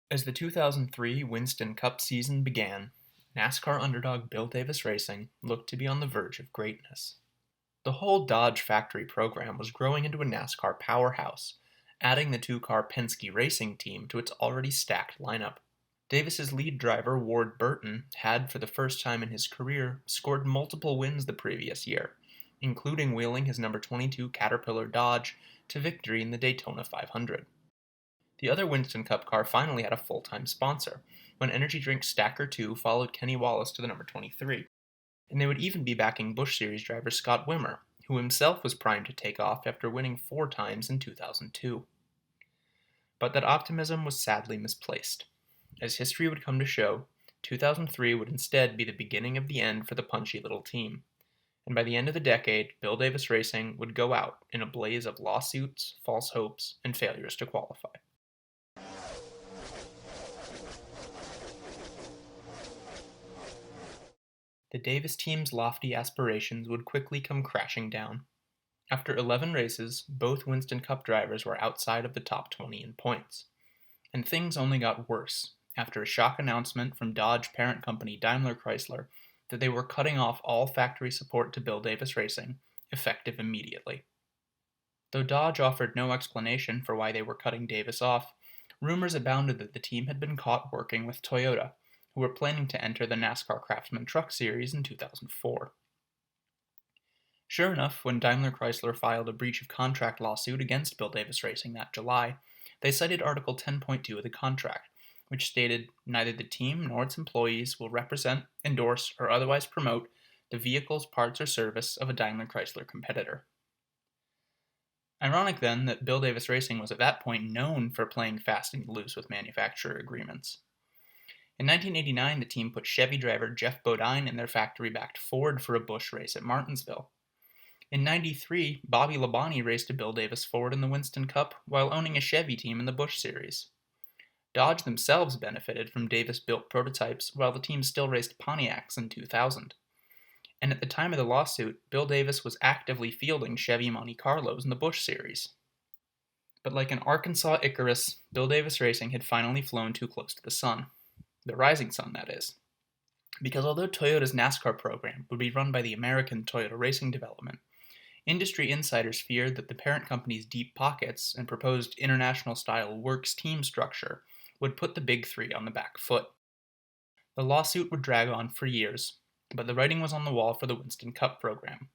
As the 2003 Winston Cup season began, NASCAR underdog Bill Davis Racing looked to be on the verge of greatness. The whole Dodge factory program was growing into a NASCAR powerhouse, adding the two-car Penske Racing team to its already stacked lineup. Davis's lead driver, Ward Burton, had, for the first time in his career, scored multiple wins the previous year, including wheeling his number 22 Caterpillar Dodge to victory in the Daytona 500. The other Winston Cup car finally had a full-time sponsor, when energy drink Stacker 2 followed Kenny Wallace to the number 23. And they would even be backing Busch Series driver Scott Wimmer, who himself was primed to take off after winning 4 times in 2002. But that optimism was sadly misplaced. As history would come to show, 2003 would instead be the beginning of the end for the punchy little team. And by the end of the decade, Bill Davis Racing would go out in a blaze of lawsuits, false hopes, and failures to qualify. The Davis team's lofty aspirations would quickly come crashing down. After 11 races, both Winston Cup drivers were outside of the top 20 in points. And things only got worse after a shock announcement from Dodge parent company DaimlerChrysler that they were cutting off all factory support to Bill Davis Racing, effective immediately. Though Dodge offered no explanation for why they were cutting Davis off, rumors abounded that the team had been caught working with Toyota, who were planning to enter the NASCAR Craftsman Truck Series in 2004. Sure enough, when DaimlerChrysler filed a breach of contract lawsuit against Bill Davis Racing that July, they cited Article 10.2 of the contract, which stated neither the team nor its employees will represent, endorse, or otherwise promote the vehicles, parts, or service of a DaimlerChrysler competitor. Ironic then that Bill Davis Racing was at that point known for playing fast and loose with manufacturer agreements. In 1989, the team put Chevy driver Jeff Bodine in their factory-backed Ford for a Busch race at Martinsville. In 93, Bobby Labonte raced a Bill Davis Ford in the Winston Cup while owning a Chevy team in the Busch Series. Dodge themselves benefited from Davis-built prototypes while the team still raced Pontiacs in 2000. And at the time of the lawsuit, Bill Davis was actively fielding Chevy Monte Carlos in the Busch Series. But like an Arkansas Icarus, Bill Davis Racing had finally flown too close to the sun. The rising sun, that is. Because although Toyota's NASCAR program would be run by the American Toyota Racing Development, industry insiders feared that the parent company's deep pockets and proposed international-style works team structure would put the Big Three on the back foot. The lawsuit would drag on for years, but the writing was on the wall for the Winston Cup program.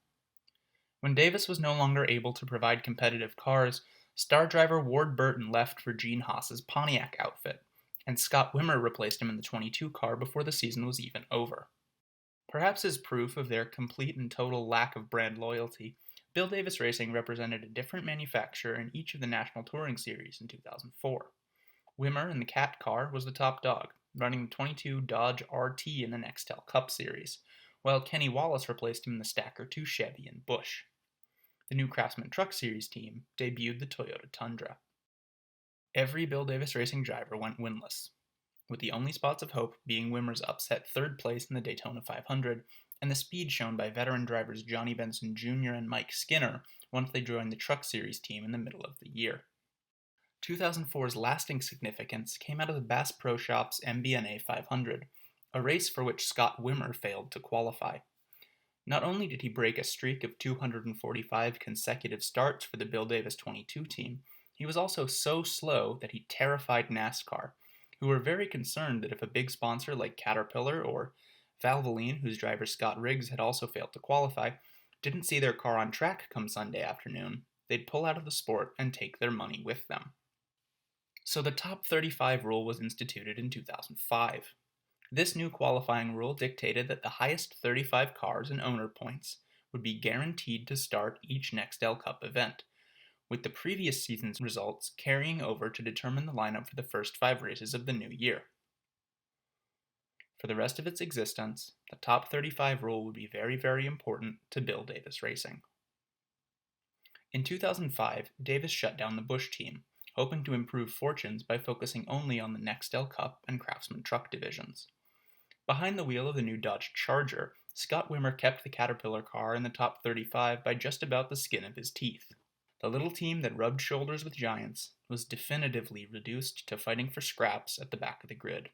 When Davis was no longer able to provide competitive cars, star driver Ward Burton left for Gene Haas's Pontiac outfit, and Scott Wimmer replaced him in the 22 car before the season was even over. Perhaps as proof of their complete and total lack of brand loyalty, Bill Davis Racing represented a different manufacturer in each of the National Touring Series in 2004. Wimmer in the Cat car was the top dog, running the 22 Dodge RT in the Nextel Cup Series, while Kenny Wallace replaced him in the Stacker 2 Chevy in Busch. The new Craftsman Truck Series team debuted the Toyota Tundra. Every Bill Davis Racing driver went winless, with the only spots of hope being Wimmer's upset third place in the Daytona 500 and the speed shown by veteran drivers Johnny Benson Jr. and Mike Skinner once they joined the Truck Series team in the middle of the year. 2004's lasting significance came out of the Bass Pro Shops MBNA 500, a race for which Scott Wimmer failed to qualify. Not only did he break a streak of 245 consecutive starts for the Bill Davis 22 team, he was also so slow that he terrified NASCAR, who were very concerned that if a big sponsor like Caterpillar or Valvoline, whose driver Scott Riggs had also failed to qualify, didn't see their car on track come Sunday afternoon, they'd pull out of the sport and take their money with them. So the top 35 rule was instituted in 2005. This new qualifying rule dictated that the highest 35 cars and owner points would be guaranteed to start each Nextel Cup event, with the previous season's results carrying over to determine the lineup for the first 5 races of the new year. For the rest of its existence, the top 35 rule would be very, very important to Bill Davis Racing. In 2005, Davis shut down the Busch team, hoping to improve fortunes by focusing only on the Nextel Cup and Craftsman Truck divisions. Behind the wheel of the new Dodge Charger, Scott Wimmer kept the Caterpillar car in the top 35 by just about the skin of his teeth. The little team that rubbed shoulders with giants was definitively reduced to fighting for scraps at the back of the grid.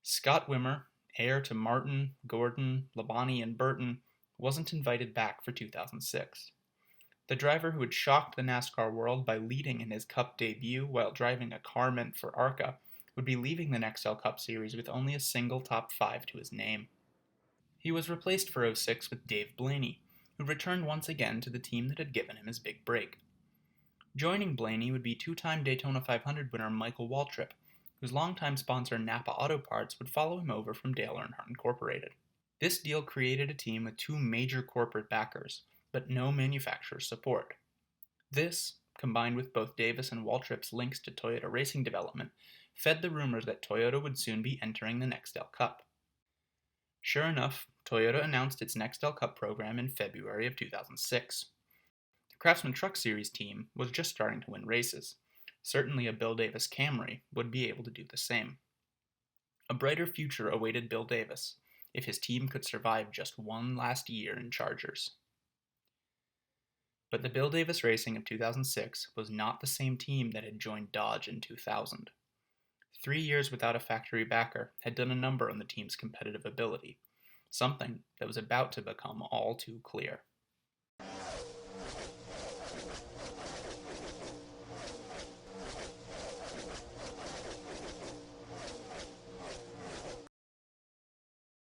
Scott Wimmer, heir to Martin, Gordon, Labonte, and Burton, wasn't invited back for 2006. The driver who had shocked the NASCAR world by leading in his Cup debut while driving a car meant for ARCA would be leaving the Nextel Cup Series with only a single top 5 to his name. He was replaced for 06 with Dave Blaney, who returned once again to the team that had given him his big break. Joining Blaney would be two-time Daytona 500 winner Michael Waltrip, whose longtime sponsor Napa Auto Parts would follow him over from Dale Earnhardt Incorporated. This deal created a team with two major corporate backers, but no manufacturer support. This, combined with both Davis and Waltrip's links to Toyota racing development, fed the rumors that Toyota would soon be entering the Nextel Cup. Sure enough, Toyota announced its Nextel Cup program in February of 2006. The Craftsman Truck Series team was just starting to win races. Certainly a Bill Davis Camry would be able to do the same. A brighter future awaited Bill Davis, if his team could survive just one last year in Chargers. But the Bill Davis Racing of 2006 was not the same team that had joined Dodge in 2000. 3 years without a factory backer had done a number on the team's competitive ability, something that was about to become all too clear.